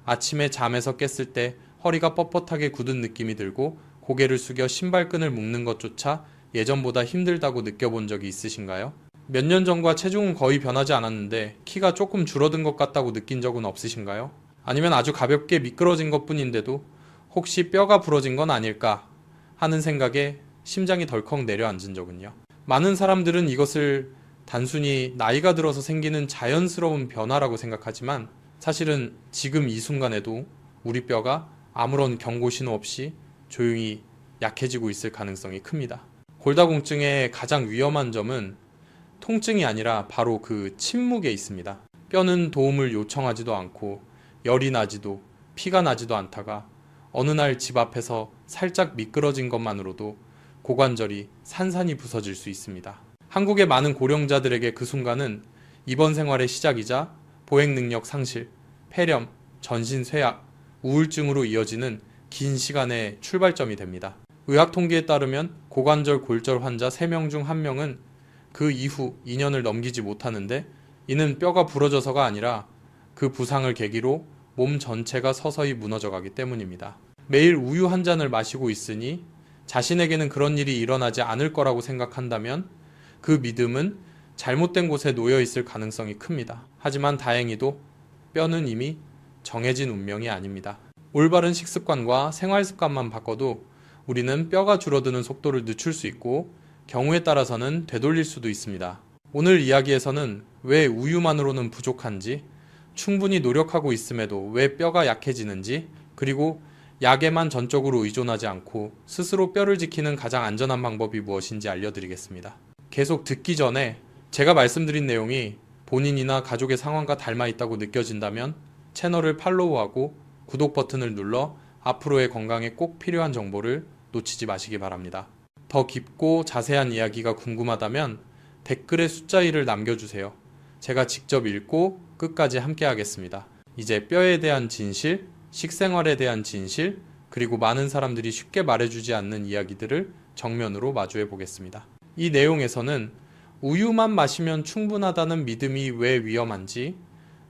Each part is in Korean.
아침에 잠에서 깼을 때 허리가 뻣뻣하게 굳은 느낌이 들고 고개를 숙여 신발끈을 묶는 것조차 예전보다 힘들다고 느껴본 적이 있으신가요? 몇 년 전과 체중은 거의 변하지 않았는데 키가 조금 줄어든 것 같다고 느낀 적은 없으신가요? 아니면 아주 가볍게 미끄러진 것 뿐인데도 혹시 뼈가 부러진 건 아닐까 하는 생각에 심장이 덜컥 내려앉은 적은요. 많은 사람들은 이것을 단순히 나이가 들어서 생기는 자연스러운 변화라고 생각하지만 사실은 지금 이 순간에도 우리 뼈가 아무런 경고 신호 없이 조용히 약해지고 있을 가능성이 큽니다. 골다공증의 가장 위험한 점은 통증이 아니라 바로 그 침묵에 있습니다. 뼈는 도움을 요청하지도 않고 열이 나지도 피가 나지도 않다가 어느 날 집 앞에서 살짝 미끄러진 것만으로도 고관절이 산산이 부서질 수 있습니다. 한국의 많은 고령자들에게 그 순간은 입원 생활의 시작이자 보행 능력 상실, 폐렴, 전신 쇠약, 우울증으로 이어지는 긴 시간의 출발점이 됩니다. 의학 통계에 따르면 고관절 골절 환자 3명 중 1명은 그 이후 2년을 넘기지 못하는데 이는 뼈가 부러져서가 아니라 그 부상을 계기로 몸 전체가 서서히 무너져가기 때문입니다. 매일 우유 한 잔을 마시고 있으니 자신에게는 그런 일이 일어나지 않을 거라고 생각한다면 그 믿음은 잘못된 곳에 놓여 있을 가능성이 큽니다. 하지만 다행히도 뼈는 이미 정해진 운명이 아닙니다. 올바른 식습관과 생활 습관만 바꿔도 우리는 뼈가 줄어드는 속도를 늦출 수 있고 경우에 따라서는 되돌릴 수도 있습니다. 오늘 이야기에서는 왜 우유만으로는 부족한지, 충분히 노력하고 있음에도 왜 뼈가 약해지는지, 그리고 약에만 전적으로 의존하지 않고 스스로 뼈를 지키는 가장 안전한 방법이 무엇인지 알려드리겠습니다. 계속 듣기 전에 제가 말씀드린 내용이 본인이나 가족의 상황과 닮아 있다고 느껴진다면 채널을 팔로우하고 구독 버튼을 눌러 앞으로의 건강에 꼭 필요한 정보를 놓치지 마시기 바랍니다. 더 깊고 자세한 이야기가 궁금하다면 댓글에 숫자 1을 남겨주세요. 제가 직접 읽고 끝까지 함께 하겠습니다. 이제 뼈에 대한 진실, 식생활에 대한 진실, 그리고 많은 사람들이 쉽게 말해주지 않는 이야기들을 정면으로 마주해 보겠습니다. 이 내용에서는 우유만 마시면 충분하다는 믿음이 왜 위험한지,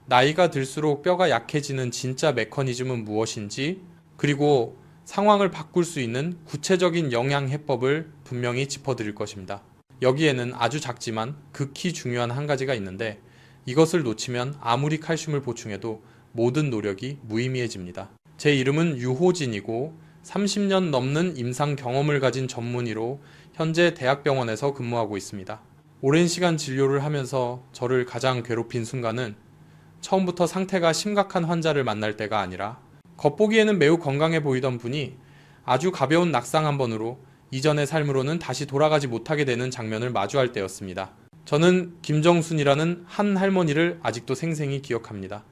나이가 들수록 뼈가 약해지는 진짜 메커니즘은 무엇인지, 그리고 상황을 바꿀 수 있는 구체적인 영양 해법을 분명히 짚어드릴 것입니다. 여기에는 아주 작지만 극히 중요한 한 가지가 있는데 이것을 놓치면 아무리 칼슘을 보충해도 모든 노력이 무의미해집니다. 제 이름은 유호진이고 30년 넘는 임상 경험을 가진 전문의로 현재 대학병원에서 근무하고 있습니다. 오랜 시간 진료를 하면서 저를 가장 괴롭힌 순간은 처음부터 상태가 심각한 환자를 만날 때가 아니라 겉보기에는 매우 건강해 보이던 분이 아주 가벼운 낙상 한 번으로 이전의 삶으로는 다시 돌아가지 못하게 되는 장면을 마주할 때였습니다. 저는 김정순이라는 한 할머니를 아직도 생생히 기억합니다.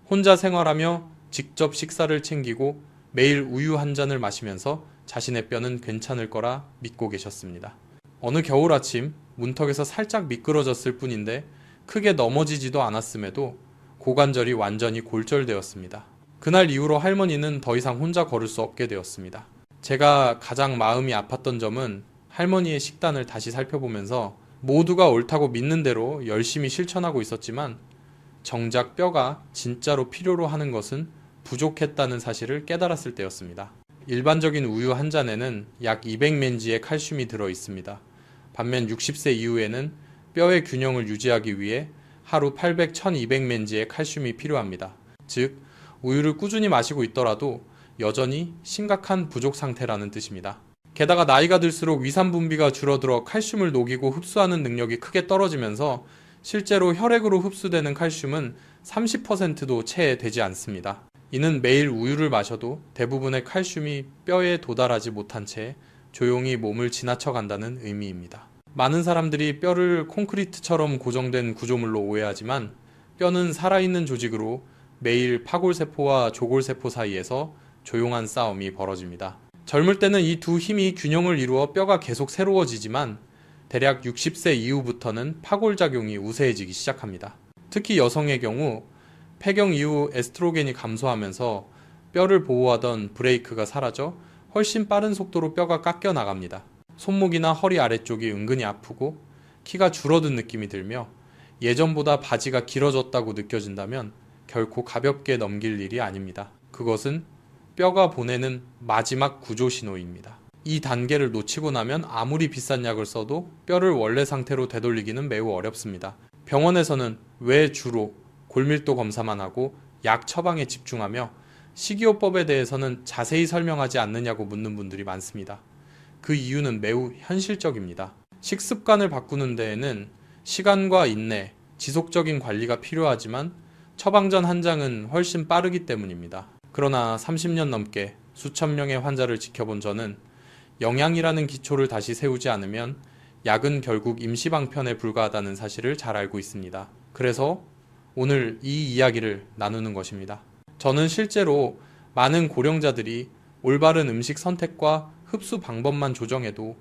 혼자 생활하며 직접 식사를 챙기고 매일 우유 한 잔을 마시면서 자신의 뼈는 괜찮을 거라 믿고 계셨습니다. 어느 겨울 아침 문턱에서 살짝 미끄러졌을 뿐인데 크게 넘어지지도 않았음에도 고관절이 완전히 골절되었습니다. 그날 이후로 할머니는 더 이상 혼자 걸을 수 없게 되었습니다. 제가 가장 마음이 아팠던 점은 할머니의 식단을 다시 살펴보면서 모두가 옳다고 믿는 대로 열심히 실천하고 있었지만 정작 뼈가 진짜로 필요로 하는 것은 부족했다는 사실을 깨달았을 때였습니다. 일반적인 우유 한 잔에는 약 200mg의 칼슘이 들어 있습니다. 반면 60세 이후에는 뼈의 균형을 유지하기 위해 하루 800-1200mg의 칼슘이 필요합니다. 즉, 우유를 꾸준히 마시고 있더라도 여전히 심각한 부족 상태라는 뜻입니다. 게다가 나이가 들수록 위산 분비가 줄어들어 칼슘을 녹이고 흡수하는 능력이 크게 떨어지면서 실제로 혈액으로 흡수되는 칼슘은 30%도 채 되지 않습니다. 이는 매일 우유를 마셔도 대부분의 칼슘이 뼈에 도달하지 못한 채 조용히 몸을 지나쳐 간다는 의미입니다. 많은 사람들이 뼈를 콘크리트처럼 고정된 구조물로 오해하지만 뼈는 살아있는 조직으로 매일 파골세포와 조골세포 사이에서 조용한 싸움이 벌어집니다. 젊을 때는 이 두 힘이 균형을 이루어 뼈가 계속 새로워지지만 대략 60세 이후부터는 파골작용이 우세해지기 시작합니다. 특히 여성의 경우 폐경 이후 에스트로겐이 감소하면서 뼈를 보호하던 브레이크가 사라져 훨씬 빠른 속도로 뼈가 깎여 나갑니다. 손목이나 허리 아래쪽이 은근히 아프고 키가 줄어든 느낌이 들며 예전보다 바지가 길어졌다고 느껴진다면 결코 가볍게 넘길 일이 아닙니다. 그것은 뼈가 보내는 마지막 구조 신호입니다. 이 단계를 놓치고 나면 아무리 비싼 약을 써도 뼈를 원래 상태로 되돌리기는 매우 어렵습니다. 병원에서는 왜 주로 골밀도 검사만 하고 약 처방에 집중하며 식이요법에 대해서는 자세히 설명하지 않느냐고 묻는 분들이 많습니다. 그 이유는 매우 현실적입니다. 식습관을 바꾸는 데에는 시간과 인내, 지속적인 관리가 필요하지만 처방전 한 장은 훨씬 빠르기 때문입니다. 그러나 30년 넘게 수천 명의 환자를 지켜본 저는 영양이라는 기초를 다시 세우지 않으면 약은 결국 임시방편에 불과하다는 사실을 잘 알고 있습니다. 그래서 오늘 이 이야기를 나누는 것입니다. 저는 실제로 많은 고령자들이 올바른 음식 선택과 흡수 방법만 조정해도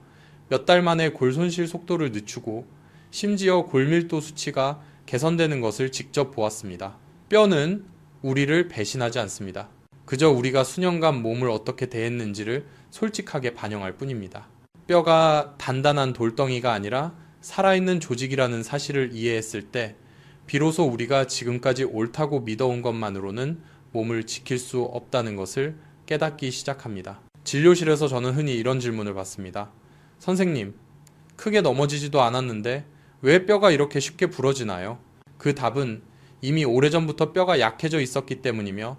몇 달 만에 골 손실 속도를 늦추고 심지어 골밀도 수치가 개선되는 것을 직접 보았습니다. 뼈는 우리를 배신하지 않습니다. 그저 우리가 수년간 몸을 어떻게 대했는지를 솔직하게 반영할 뿐입니다. 뼈가 단단한 돌덩이가 아니라 살아있는 조직이라는 사실을 이해했을 때 비로소 우리가 지금까지 옳다고 믿어온 것만으로는 몸을 지킬 수 없다는 것을 깨닫기 시작합니다. 진료실에서 저는 흔히 이런 질문을 받습니다. 선생님, 크게 넘어지지도 않았는데 왜 뼈가 이렇게 쉽게 부러지나요? 그 답은 이미 오래전부터 뼈가 약해져 있었기 때문이며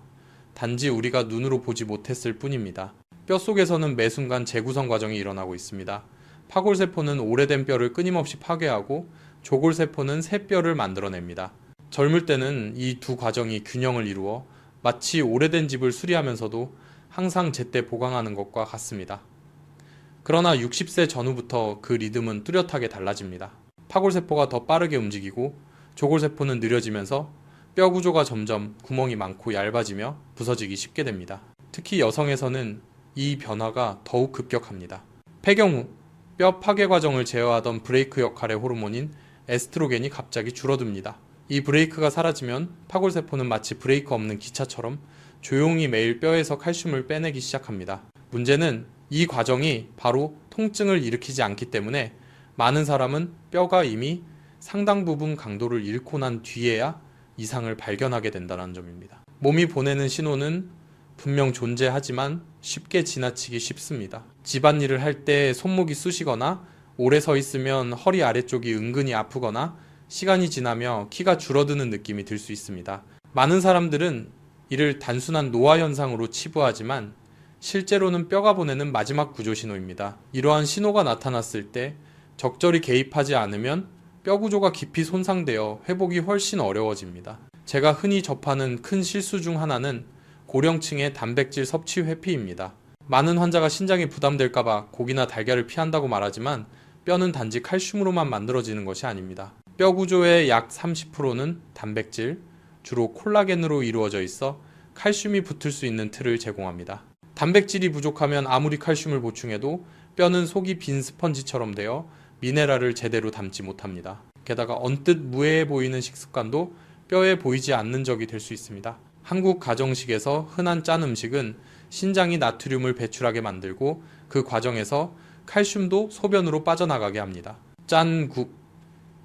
단지 우리가 눈으로 보지 못했을 뿐입니다. 뼈 속에서는 매 순간 재구성 과정이 일어나고 있습니다. 파골세포는 오래된 뼈를 끊임없이 파괴하고 조골세포는 새 뼈를 만들어냅니다. 젊을 때는 이 두 과정이 균형을 이루어 마치 오래된 집을 수리하면서도 항상 제때 보강하는 것과 같습니다. 그러나 60세 전후부터 그 리듬은 뚜렷하게 달라집니다. 파골세포가 더 빠르게 움직이고 조골세포는 느려지면서 뼈 구조가 점점 구멍이 많고 얇아지며 부서지기 쉽게 됩니다. 특히 여성에서는 이 변화가 더욱 급격합니다. 폐경 후 뼈 파괴 과정을 제어하던 브레이크 역할의 호르몬인 에스트로겐이 갑자기 줄어듭니다. 이 브레이크가 사라지면 파골세포는 마치 브레이크 없는 기차처럼 조용히 매일 뼈에서 칼슘을 빼내기 시작합니다. 문제는 이 과정이 바로 통증을 일으키지 않기 때문에 많은 사람은 뼈가 이미 상당 부분 강도를 잃고 난 뒤에야 이상을 발견하게 된다는 점입니다. 몸이 보내는 신호는 분명 존재하지만 쉽게 지나치기 쉽습니다. 집안일을 할 때 손목이 쑤시거나 오래 서 있으면 허리 아래쪽이 은근히 아프거나 시간이 지나며 키가 줄어드는 느낌이 들 수 있습니다. 많은 사람들은 이를 단순한 노화 현상으로 치부하지만 실제로는 뼈가 보내는 마지막 구조 신호입니다. 이러한 신호가 나타났을 때 적절히 개입하지 않으면 뼈 구조가 깊이 손상되어 회복이 훨씬 어려워집니다. 제가 흔히 접하는 큰 실수 중 하나는 고령층의 단백질 섭취 회피입니다. 많은 환자가 신장이 부담될까봐 고기나 달걀을 피한다고 말하지만 뼈는 단지 칼슘으로만 만들어지는 것이 아닙니다. 뼈 구조의 약 30%는 단백질, 주로 콜라겐으로 이루어져 있어 칼슘이 붙을 수 있는 틀을 제공합니다. 단백질이 부족하면 아무리 칼슘을 보충해도 뼈는 속이 빈 스펀지처럼 되어 미네랄을 제대로 담지 못합니다. 게다가 언뜻 무해해 보이는 식습관도 뼈에 보이지 않는 적이 될 수 있습니다. 한국 가정식에서 흔한 짠 음식은 신장이 나트륨을 배출하게 만들고 그 과정에서 칼슘도 소변으로 빠져나가게 합니다. 짠 국,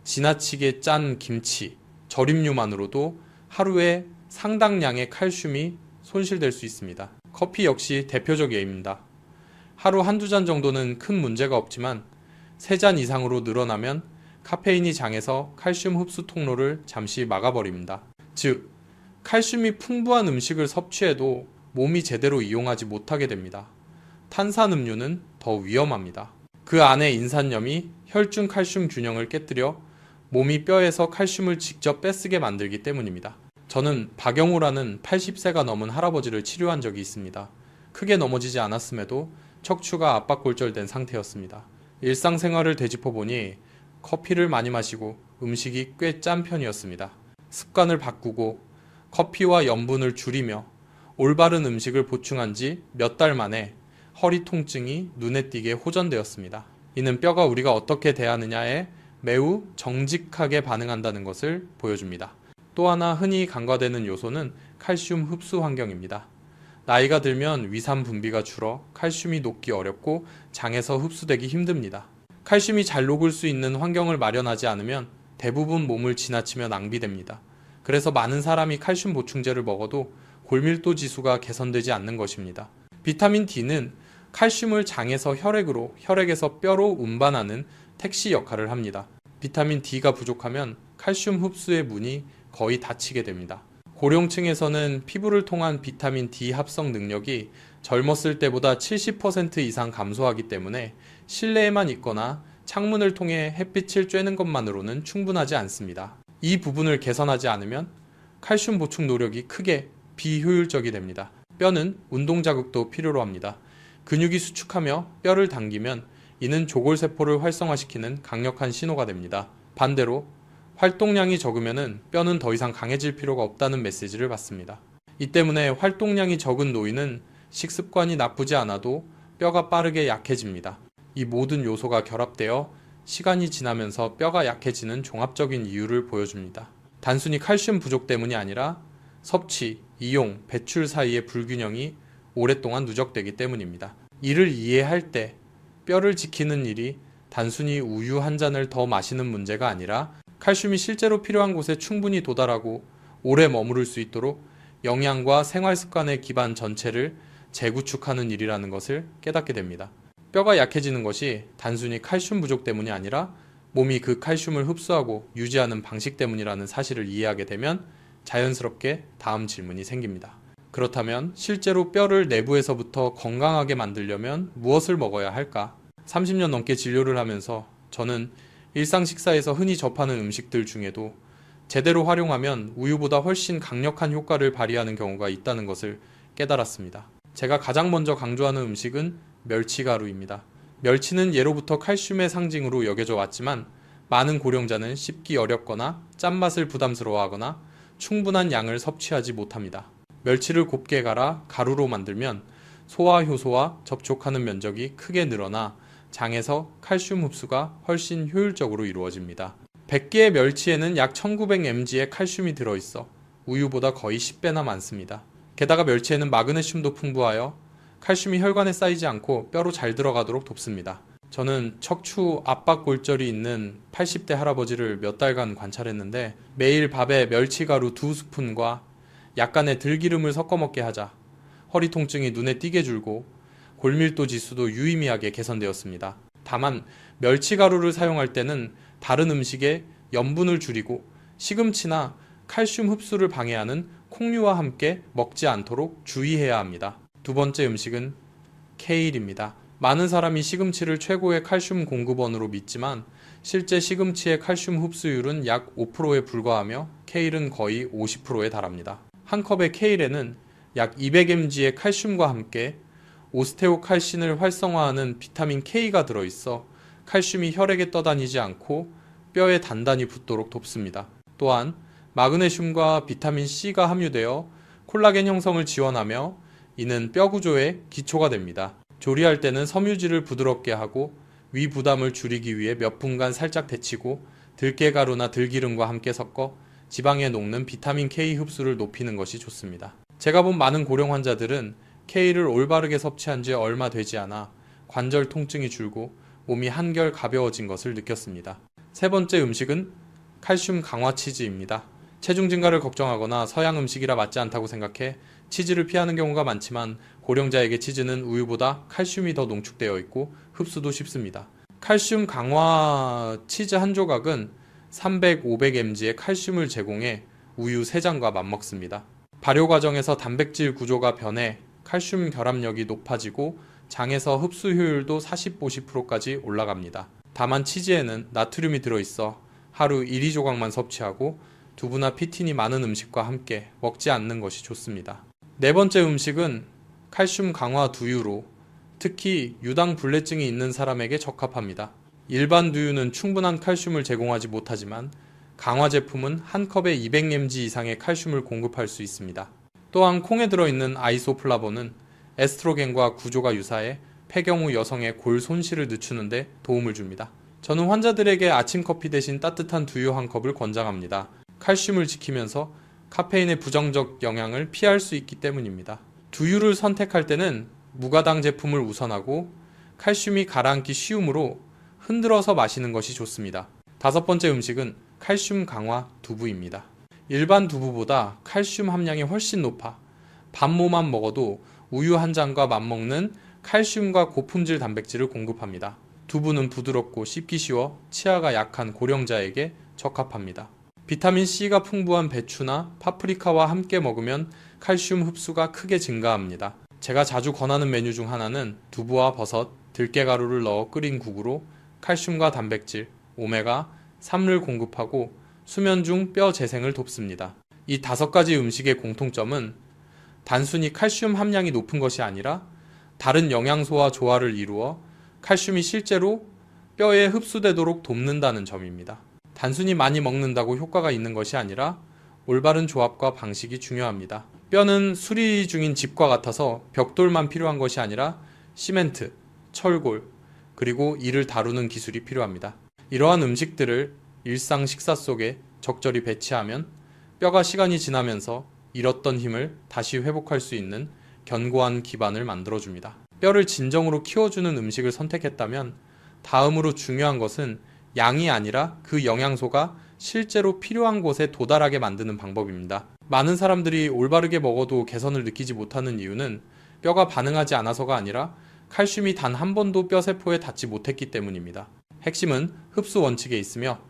지나치게 짠 김치, 절임류만으로도 하루에 상당량의 칼슘이 손실될 수 있습니다. 커피 역시 대표적 예입니다. 하루 한두 잔 정도는 큰 문제가 없지만 3잔 이상으로 늘어나면 카페인이 장에서 칼슘 흡수 통로를 잠시 막아버립니다. 즉, 칼슘이 풍부한 음식을 섭취해도 몸이 제대로 이용하지 못하게 됩니다. 탄산음료는 더 위험합니다. 그 안에 인산염이 혈중 칼슘 균형을 깨뜨려 몸이 뼈에서 칼슘을 직접 뺏쓰게 만들기 때문입니다. 저는 박영우라는 80세가 넘은 할아버지를 치료한 적이 있습니다. 크게 넘어지지 않았음에도 척추가 압박골절된 상태였습니다. 일상생활을 되짚어보니 커피를 많이 마시고 음식이 꽤 짠 편이었습니다. 습관을 바꾸고 커피와 염분을 줄이며 올바른 음식을 보충한 지 몇 달 만에 허리 통증이 눈에 띄게 호전되었습니다. 이는 뼈가 우리가 어떻게 대하느냐에 매우 정직하게 반응한다는 것을 보여줍니다. 또 하나 흔히 간과되는 요소는 칼슘 흡수 환경입니다. 나이가 들면 위산 분비가 줄어 칼슘이 녹기 어렵고 장에서 흡수되기 힘듭니다. 칼슘이 잘 녹을 수 있는 환경을 마련하지 않으면 대부분 몸을 지나치며 낭비됩니다. 그래서 많은 사람이 칼슘 보충제를 먹어도 골밀도 지수가 개선되지 않는 것입니다. 비타민 D는 칼슘을 장에서 혈액으로, 혈액에서 뼈로 운반하는 택시 역할을 합니다. 비타민 D가 부족하면 칼슘 흡수의 문이 거의 닫히게 됩니다. 고령층에서는 피부를 통한 비타민 D 합성 능력이 젊었을 때보다 70% 이상 감소하기 때문에 실내에만 있거나 창문을 통해 햇빛을 쬐는 것만으로는 충분하지 않습니다. 이 부분을 개선하지 않으면 칼슘 보충 노력이 크게 비효율적이 됩니다. 뼈는 운동 자극도 필요로 합니다. 근육이 수축하며 뼈를 당기면 이는 조골세포를 활성화시키는 강력한 신호가 됩니다. 반대로 활동량이 적으면 뼈는 더 이상 강해질 필요가 없다는 메시지를 받습니다. 이 때문에 활동량이 적은 노인은 식습관이 나쁘지 않아도 뼈가 빠르게 약해집니다. 이 모든 요소가 결합되어 시간이 지나면서 뼈가 약해지는 종합적인 이유를 보여줍니다. 단순히 칼슘 부족 때문이 아니라 섭취, 이용, 배출 사이의 불균형이 오랫동안 누적되기 때문입니다. 이를 이해할 때 뼈를 지키는 일이 단순히 우유 한 잔을 더 마시는 문제가 아니라 칼슘이 실제로 필요한 곳에 충분히 도달하고 오래 머무를 수 있도록 영양과 생활 습관의 기반 전체를 재구축하는 일이라는 것을 깨닫게 됩니다. 뼈가 약해지는 것이 단순히 칼슘 부족 때문이 아니라 몸이 그 칼슘을 흡수하고 유지하는 방식 때문이라는 사실을 이해하게 되면 자연스럽게 다음 질문이 생깁니다. 그렇다면 실제로 뼈를 내부에서부터 건강하게 만들려면 무엇을 먹어야 할까? 30년 넘게 진료를 하면서 저는 일상 식사에서 흔히 접하는 음식들 중에도 제대로 활용하면 우유보다 훨씬 강력한 효과를 발휘하는 경우가 있다는 것을 깨달았습니다. 제가 가장 먼저 강조하는 음식은 멸치가루입니다. 멸치는 예로부터 칼슘의 상징으로 여겨져 왔지만 많은 고령자는 씹기 어렵거나 짠맛을 부담스러워하거나 충분한 양을 섭취하지 못합니다. 멸치를 곱게 갈아 가루로 만들면 소화 효소와 접촉하는 면적이 크게 늘어나 장에서 칼슘 흡수가 훨씬 효율적으로 이루어집니다. 100개의 멸치에는 약 1900mg의 칼슘이 들어있어 우유보다 거의 10배나 많습니다. 게다가 멸치에는 마그네슘도 풍부하여 칼슘이 혈관에 쌓이지 않고 뼈로 잘 들어가도록 돕습니다. 저는 척추 압박 골절이 있는 80대 할아버지를 몇 달간 관찰했는데 매일 밥에 멸치가루 2스푼과 약간의 들기름을 섞어 먹게 하자 허리 통증이 눈에 띄게 줄고 골밀도 지수도 유의미하게 개선되었습니다. 다만 멸치가루를 사용할 때는 다른 음식에 염분을 줄이고 시금치나 칼슘 흡수를 방해하는 콩류와 함께 먹지 않도록 주의해야 합니다. 두 번째 음식은 케일입니다. 많은 사람이 시금치를 최고의 칼슘 공급원으로 믿지만 실제 시금치의 칼슘 흡수율은 약 5%에 불과하며 케일은 거의 50%에 달합니다. 한 컵의 케일에는 약 200mg의 칼슘과 함께 오스테오칼신을 활성화하는 비타민 K가 들어있어 칼슘이 혈액에 떠다니지 않고 뼈에 단단히 붙도록 돕습니다. 또한 마그네슘과 비타민 C가 함유되어 콜라겐 형성을 지원하며 이는 뼈 구조의 기초가 됩니다. 조리할 때는 섬유질을 부드럽게 하고 위 부담을 줄이기 위해 몇 분간 살짝 데치고 들깨가루나 들기름과 함께 섞어 지방에 녹는 비타민 K 흡수를 높이는 것이 좋습니다. 제가 본 많은 고령 환자들은 K를 올바르게 섭취한 지 얼마 되지 않아 관절 통증이 줄고 몸이 한결 가벼워진 것을 느꼈습니다. 세 번째 음식은 칼슘 강화 치즈입니다. 체중 증가를 걱정하거나 서양 음식이라 맞지 않다고 생각해 치즈를 피하는 경우가 많지만 고령자에게 치즈는 우유보다 칼슘이 더 농축되어 있고 흡수도 쉽습니다. 칼슘 강화 치즈 한 조각은 300, 500mg의 칼슘을 제공해 우유 3잔과 맞먹습니다. 발효 과정에서 단백질 구조가 변해 칼슘 결합력이 높아지고 장에서 흡수 효율도 40, 50%까지 올라갑니다. 다만 치즈에는 나트륨이 들어있어 하루 1~2조각만 섭취하고 두부나 피틴이 많은 음식과 함께 먹지 않는 것이 좋습니다. 네 번째 음식은 칼슘 강화 두유로 특히 유당 불내증이 있는 사람에게 적합합니다. 일반 두유는 충분한 칼슘을 제공하지 못하지만 강화 제품은 한 컵에 200mg 이상의 칼슘을 공급할 수 있습니다. 또한 콩에 들어있는 아이소플라본은 에스트로겐과 구조가 유사해 폐경 후 여성의 골 손실을 늦추는 데 도움을 줍니다. 저는 환자들에게 아침 커피 대신 따뜻한 두유 한 컵을 권장합니다. 칼슘을 지키면서 카페인의 부정적 영향을 피할 수 있기 때문입니다. 두유를 선택할 때는 무가당 제품을 우선하고 칼슘이 가라앉기 쉬우므로 흔들어서 마시는 것이 좋습니다. 다섯 번째 음식은 칼슘 강화 두부입니다. 일반 두부보다 칼슘 함량이 훨씬 높아 반모만 먹어도 우유 한 잔과 맞먹는 칼슘과 고품질 단백질을 공급합니다. 두부는 부드럽고 씹기 쉬워 치아가 약한 고령자에게 적합합니다. 비타민C가 풍부한 배추나 파프리카와 함께 먹으면 칼슘 흡수가 크게 증가합니다. 제가 자주 권하는 메뉴 중 하나는 두부와 버섯, 들깨가루를 넣어 끓인 국으로 칼슘과 단백질, 오메가 3를 공급하고 수면 중 뼈 재생을 돕습니다. 이 5가지 음식의 공통점은 단순히 칼슘 함량이 높은 것이 아니라 다른 영양소와 조화를 이루어 칼슘이 실제로 뼈에 흡수되도록 돕는다는 점입니다. 단순히 많이 먹는다고 효과가 있는 것이 아니라 올바른 조합과 방식이 중요합니다. 뼈는 수리 중인 집과 같아서 벽돌만 필요한 것이 아니라 시멘트, 철골, 그리고 이를 다루는 기술이 필요합니다. 이러한 음식들을 일상 식사 속에 적절히 배치하면 뼈가 시간이 지나면서 잃었던 힘을 다시 회복할 수 있는 견고한 기반을 만들어줍니다. 뼈를 진정으로 키워주는 음식을 선택했다면 다음으로 중요한 것은 양이 아니라 그 영양소가 실제로 필요한 곳에 도달하게 만드는 방법입니다. 많은 사람들이 올바르게 먹어도 개선을 느끼지 못하는 이유는 뼈가 반응하지 않아서가 아니라 칼슘이 단 한 번도 뼈 세포에 닿지 못했기 때문입니다. 핵심은 흡수 원칙에 있으며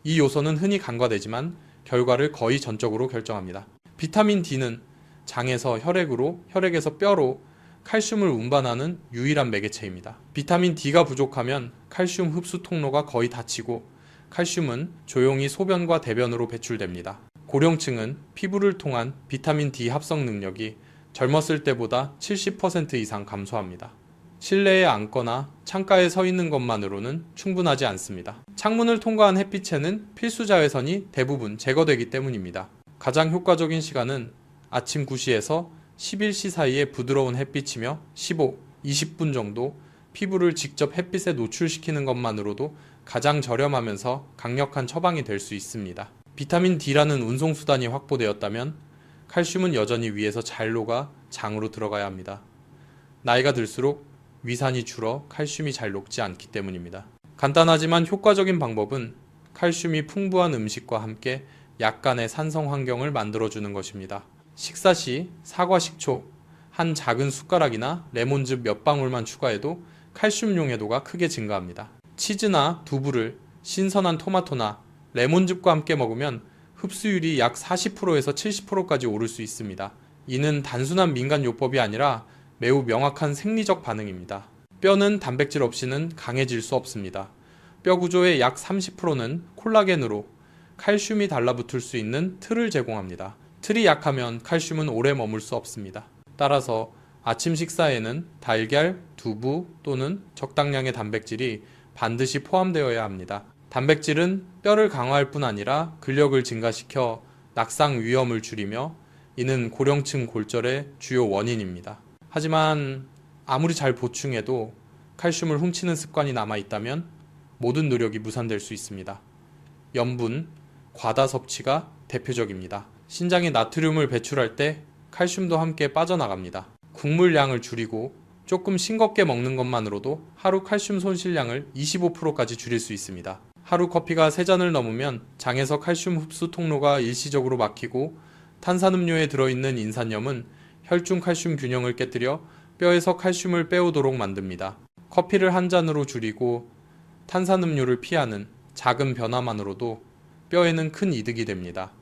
이 요소는 흔히 간과되지만 결과를 거의 전적으로 결정합니다. 비타민 D는 장에서 혈액으로, 혈액에서 뼈로 칼슘을 운반하는 유일한 매개체입니다. 비타민 D가 부족하면 칼슘 흡수 통로가 거의 닫히고 칼슘은 조용히 소변과 대변으로 배출됩니다. 고령층은 피부를 통한 비타민 D 합성 능력이 젊었을 때보다 70% 이상 감소합니다. 실내에 앉거나 창가에 서 있는 것만으로는 충분하지 않습니다. 창문을 통과한 햇빛에는 필수 자외선이 대부분 제거되기 때문입니다. 가장 효과적인 시간은 아침 9시에서 11시 사이에 부드러운 햇빛이며 15, 20분 정도 피부를 직접 햇빛에 노출시키는 것만으로도 가장 저렴하면서 강력한 처방이 될 수 있습니다. 비타민 D라는 운송수단이 확보되었다면 칼슘은 여전히 위에서 잘 녹아 장으로 들어가야 합니다. 나이가 들수록 위산이 줄어 칼슘이 잘 녹지 않기 때문입니다. 간단하지만 효과적인 방법은 칼슘이 풍부한 음식과 함께 약간의 산성 환경을 만들어주는 것입니다. 식사 시 사과 식초 한 작은 숟가락이나 레몬즙 몇 방울만 추가해도 칼슘 용해도가 크게 증가합니다. 치즈나 두부를 신선한 토마토나 레몬즙과 함께 먹으면 흡수율이 약 40%에서 70%까지 오를 수 있습니다. 이는 단순한 민간요법이 아니라 매우 명확한 생리적 반응입니다. 뼈는 단백질 없이는 강해질 수 없습니다. 뼈 구조의 약 30%는 콜라겐으로 칼슘이 달라붙을 수 있는 틀을 제공합니다. 틀이 약하면 칼슘은 오래 머물 수 없습니다. 따라서 아침 식사에는 달걀, 두부 또는 적당량의 단백질이 반드시 포함되어야 합니다. 단백질은 뼈를 강화할 뿐 아니라 근력을 증가시켜 낙상 위험을 줄이며 이는 고령층 골절의 주요 원인입니다. 하지만 아무리 잘 보충해도 칼슘을 훔치는 습관이 남아있다면 모든 노력이 무산될 수 있습니다. 염분, 과다 섭취가 대표적입니다. 신장이 나트륨을 배출할 때 칼슘도 함께 빠져나갑니다. 국물 양을 줄이고 조금 싱겁게 먹는 것만으로도 하루 칼슘 손실량을 25%까지 줄일 수 있습니다. 하루 커피가 3잔을 넘으면 장에서 칼슘 흡수 통로가 일시적으로 막히고 탄산음료에 들어있는 인산염은 혈중 칼슘 균형을 깨뜨려 뼈에서 칼슘을 빼오도록 만듭니다. 커피를 한 잔으로 줄이고 탄산음료를 피하는 작은 변화만으로도 뼈에는 큰 이득이 됩니다.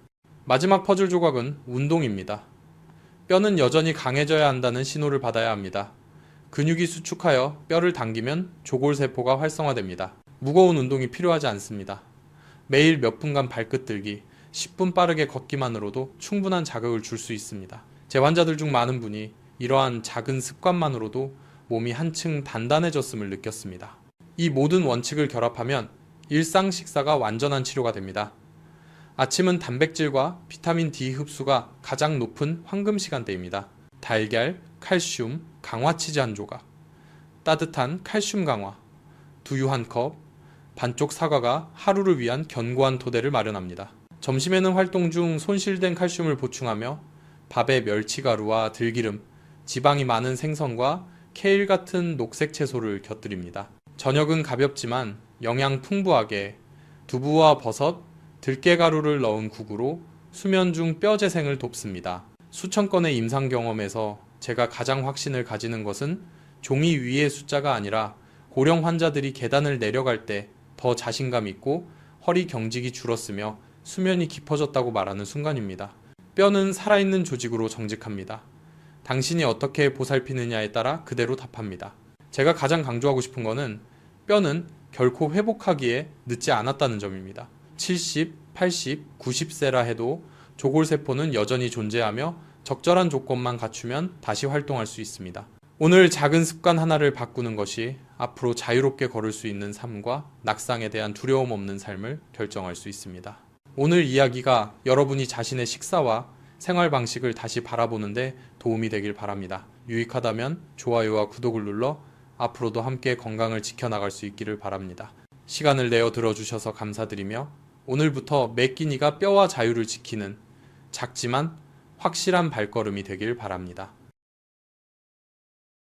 마지막 퍼즐 조각은 운동입니다. 뼈는 여전히 강해져야 한다는 신호를 받아야 합니다. 근육이 수축하여 뼈를 당기면 조골세포가 활성화됩니다. 무거운 운동이 필요하지 않습니다. 매일 몇 분간 발끝 들기, 10분 빠르게 걷기만으로도 충분한 자극을 줄 수 있습니다. 제 환자들 중 많은 분이 이러한 작은 습관만으로도 몸이 한층 단단해졌음을 느꼈습니다. 이 모든 원칙을 결합하면 일상 식사가 완전한 치료가 됩니다. 아침은 단백질과 비타민 D 흡수가 가장 높은 황금 시간대입니다. 달걀, 칼슘, 강화치즈 한 조각, 따뜻한 칼슘 강화, 두유 한 컵, 반쪽 사과가 하루를 위한 견고한 토대를 마련합니다. 점심에는 활동 중 손실된 칼슘을 보충하며 밥에 멸치가루와 들기름, 지방이 많은 생선과 케일 같은 녹색 채소를 곁들입니다. 저녁은 가볍지만 영양 풍부하게 두부와 버섯, 들깨가루를 넣은 국으로 수면 중 뼈 재생을 돕습니다. 수천 건의 임상 경험에서 제가 가장 확신을 가지는 것은 종이 위의 숫자가 아니라 고령 환자들이 계단을 내려갈 때 더 자신감 있고 허리 경직이 줄었으며 수면이 깊어졌다고 말하는 순간입니다. 뼈는 살아있는 조직으로 정직합니다. 당신이 어떻게 보살피느냐에 따라 그대로 답합니다. 제가 가장 강조하고 싶은 것은 뼈는 결코 회복하기에 늦지 않았다는 점입니다. 70, 80, 90세라 해도 조골세포는 여전히 존재하며 적절한 조건만 갖추면 다시 활동할 수 있습니다. 오늘 작은 습관 하나를 바꾸는 것이 앞으로 자유롭게 걸을 수 있는 삶과 낙상에 대한 두려움 없는 삶을 결정할 수 있습니다. 오늘 이야기가 여러분이 자신의 식사와 생활 방식을 다시 바라보는데 도움이 되길 바랍니다. 유익하다면 좋아요와 구독을 눌러 앞으로도 함께 건강을 지켜나갈 수 있기를 바랍니다. 시간을 내어 들어주셔서 감사드리며 오늘부터 매 끼니가 뼈와 자유를 지키는 작지만 확실한 발걸음이 되길 바랍니다.